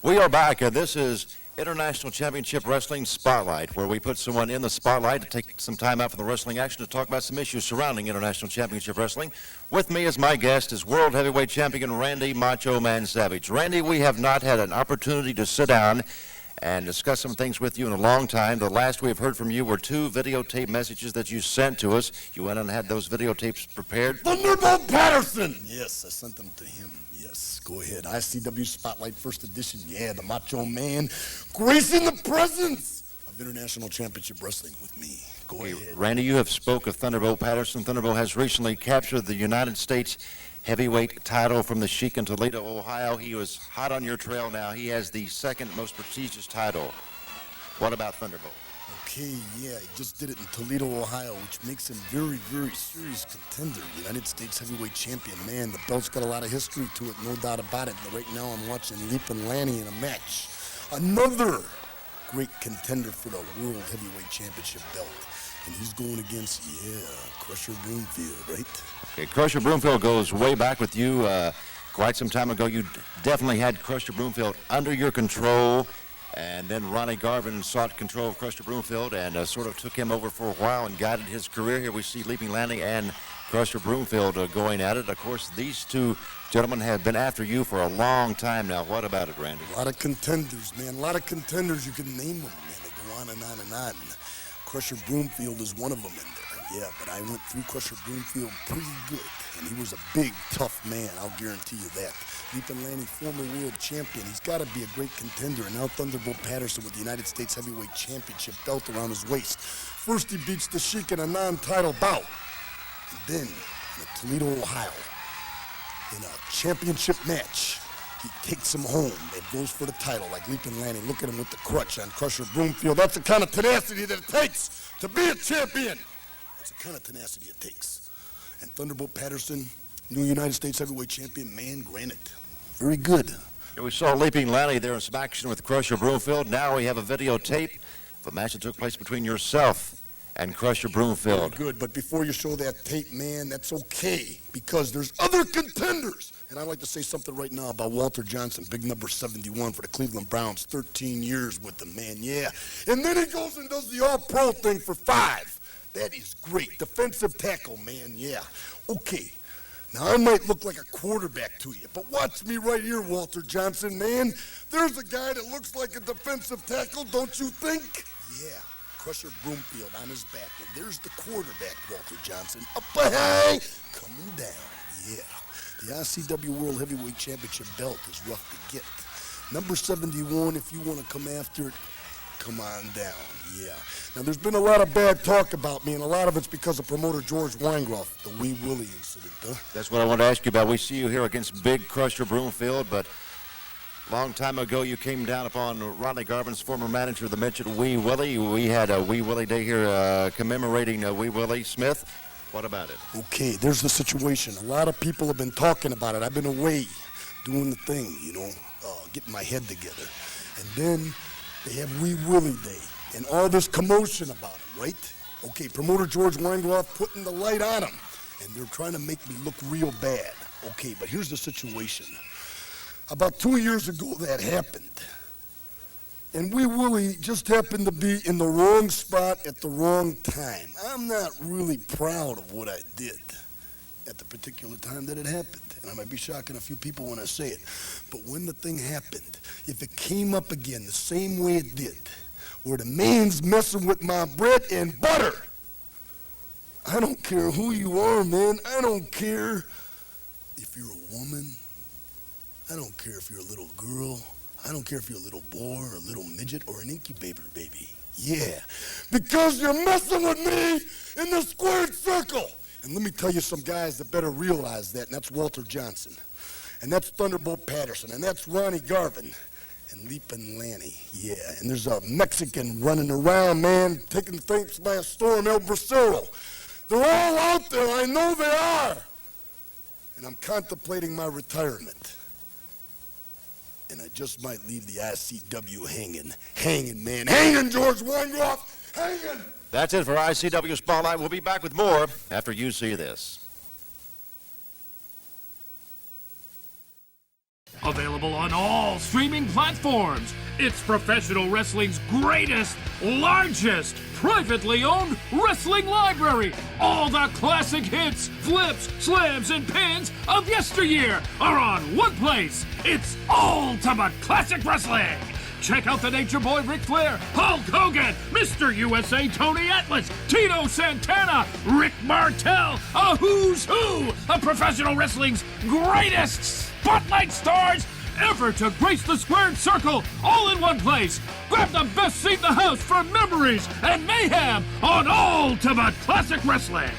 We are back, and this is International Championship Wrestling Spotlight, where we put someone in the spotlight to take some time out from the wrestling action to talk about some issues surrounding International Championship Wrestling. With me as my guest is World Heavyweight Champion Randy Macho Man Savage. Randy, we have not had an opportunity to sit down and discuss some things with you in a long time. The last we have heard from you were 2 videotape messages that you sent to us. You went and had those videotapes prepared. Thunderbolt Patterson! Yes, I sent them to him. Yes, go ahead. ICW Spotlight First Edition. Yeah, the Macho Man gracing the presence of International Championship Wrestling with me. Go ahead. Randy, you have spoke of Thunderbolt Patterson. Thunderbolt has recently captured the United States Heavyweight title from the Sheik in Toledo, Ohio. He was hot on your trail now. He has the second most prestigious title. What about Thunderbolt? Okay, yeah, he just did it in Toledo, Ohio, which makes him very, very serious contender. United States Heavyweight Champion. Man, the belt's got a lot of history to it, no doubt about it. But right now I'm watching Leap and Lanny in a match. Another great contender for the World Heavyweight Championship belt. And he's going against, Crusher Bloomfield, right? Okay, Crusher Bloomfield goes way back with you. Quite some time ago, you definitely had Crusher Bloomfield under your control. And then Ronnie Garvin sought control of Crusher Bloomfield and sort of took him over for a while and guided his career. Here we see Leaping Lanny and Crusher Bloomfield going at it. Of course, these two gentlemen have been after you for a long time now. What about it, Randy? A lot of contenders, man. A lot of contenders. You can name them, man. They go on and on and on. Crusher Bloomfield is one of them in there. Yeah, but I went through Crusher Bloomfield pretty good. And he was a big, tough man, I'll guarantee you that. Leaping Lanny, former world champion. He's got to be a great contender. And now Thunderbolt Patterson with the United States Heavyweight Championship belt around his waist. First he beats the Sheik in a non-title bout. And then in Toledo, Ohio, in a championship match, he takes him home and goes for the title like Leaping Lanny. Look at him with the crutch on Crusher Bloomfield. That's the kind of tenacity that it takes to be a champion. That's the kind of tenacity it takes. And Thunderbolt Patterson, new United States Heavyweight Champion, man, granted. Very good. Here we saw Leaping Lanny there in some action with Crusher Bloomfield. Now we have a videotape of a match that took place between yourself and Crusher Bloomfield. Very good, but before you show that tape, man, that's okay, because there's other contenders. And I'd like to say something right now about Walter Johnson, big number 71 for the Cleveland Browns, 13 years with them, man, yeah. And then he goes and does the all-pro thing for 5. That is great. Defensive tackle, man, yeah. Okay. Now, I might look like a quarterback to you, but watch me right here, Walter Johnson, man. There's a guy that looks like a defensive tackle, don't you think? Yeah, Crusher Bloomfield on his back, and there's the quarterback, Walter Johnson. Up high, coming down, yeah. The ICW World Heavyweight Championship belt is rough to get. Number 71, if you want to come after it, come on down, yeah. Now, there's been a lot of bad talk about me, and a lot of it's because of promoter George Weingroff, the Wee Willie incident, huh? That's what I want to ask you about. We see you here against big Crusher Bloomfield, but a long time ago you came down upon Ronnie Garvin's former manager, the mentioned Wee Willie. We had a Wee Willie Day here commemorating Wee Willie Smith. What about it? Okay, there's the situation. A lot of people have been talking about it. I've been away doing the thing, getting my head together. And then they have Wee Willie Day and all this commotion about him, right? Okay, promoter George Weingroff putting the light on him, and they're trying to make me look real bad. Okay, but here's the situation. About 2 years ago that happened, and Wee Willie just happened to be in the wrong spot at the wrong time. I'm not really proud of what I did at the particular time that it happened. And I might be shocking a few people when I say it. But when the thing happened, if it came up again the same way it did, where the man's messing with my bread and butter, I don't care who you are, man. I don't care if you're a woman. I don't care if you're a little girl. I don't care if you're a little boy or a little midget or an incubator baby. Yeah, because you're messing with me in the squared circle. And let me tell you some guys that better realize that, and that's Walter Johnson, and that's Thunderbolt Patterson, and that's Ronnie Garvin, and Leaping Lanny, yeah. And there's a Mexican running around, man, taking things by a storm, El Bracero. They're all out there, I know they are. And I'm contemplating my retirement. And I just might leave the ICW hanging, man. Hanging, George Weingroff, hanging. That's it for ICW Spotlight. We'll be back with more after you see this. Available on all streaming platforms. It's professional wrestling's greatest, largest, privately owned wrestling library. All the classic hits, flips, slams, and pins of yesteryear are on one place. It's Ultimate Classic Wrestling. Check out the Nature Boy Ric Flair, Hulk Hogan, Mr. USA Tony Atlas, Tito Santana, Rick Martel, a who's who of professional wrestling's greatest spotlight stars ever to grace the squared circle, all in one place. Grab the best seat in the house for memories and mayhem on Ultimate Classic Wrestling.